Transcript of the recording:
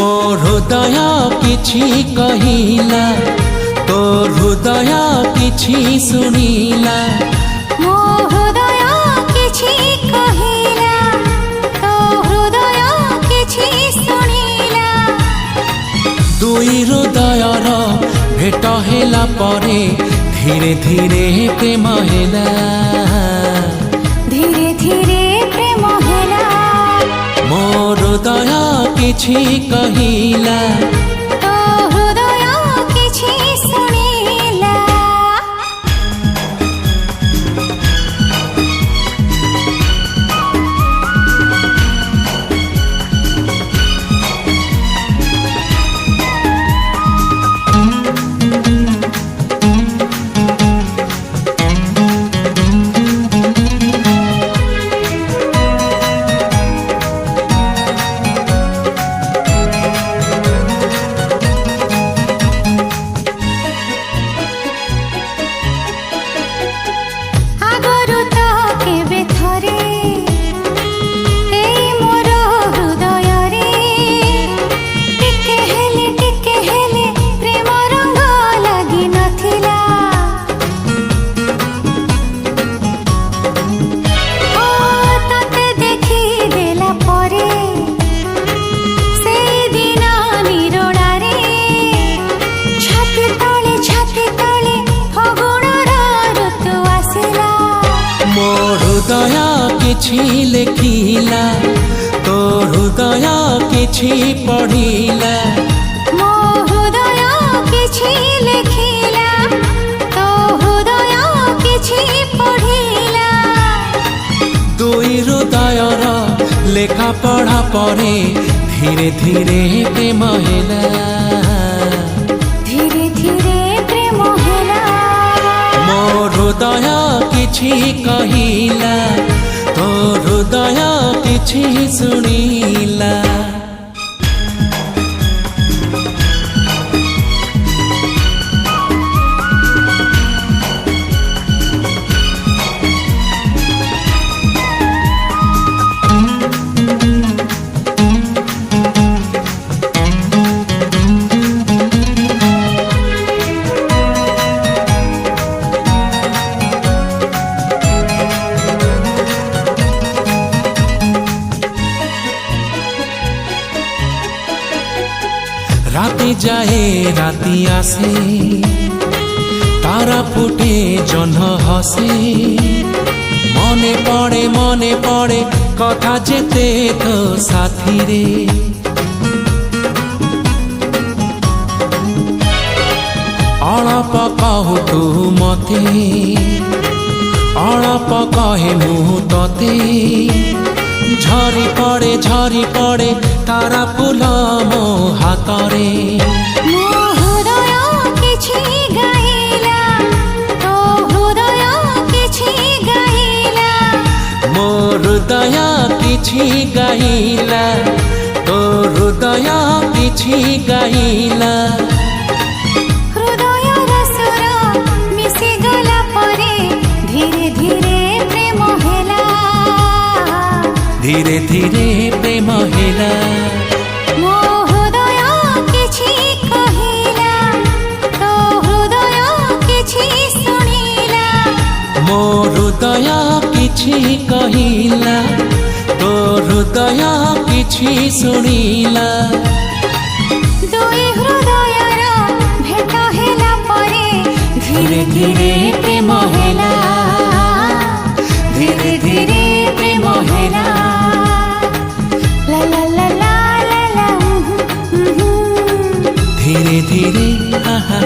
मो हृदय किछि कहिला तो हृदय किछि सुनिला मो हृदय किछि कहिला तो हृदय किछि सुनिला दुई हृदयर भेट हेला परे धीरे धीरे प्रेम हेला धीरे धीरे प्रेम हेला मो हृदय किछि कहिला तो हृदय किछि सुनिला हृदय किछि लेखिला तो हृदय किछि पढ़िला मो हृदय किछि लेखिला तो हृदय किछि पढ़िला दुई हृदयर लेखा पढ़ा परे धीरे धीरे प्रेम हेला धीरे धीरे प्रेम हेला मो हृदय किछि कहिला तो हृदय किछि सुनिला राति जाए राति आसे तारा फुटे जह्न हसे मने पड़े कथा जेते तो साथी रे अलप कहु तू मते अलप कहे मु तते झरी पड़े तारा फूल मो हातरे मो हृदय किछि गाइला तो हृदय किछि गाइला मो हृदय किछि गाइला तो हृदय किछि गाइला हृदय रसर मिसि गला परे धीरे धीरे प्रेम हेला धीरे धीरे प्रेम हेला मो हृदय किछि कहिला तो हृदय किछि सुनिला मो हृदय किछि कहिला तो हृदय किछि सुनिला दुई हृदयर भेट हेला परे धीरे धीरे प्रेम हेला धीरे धीरे प्रेम हेला ला ला ला ला ला ला धीरे धीरे आहा।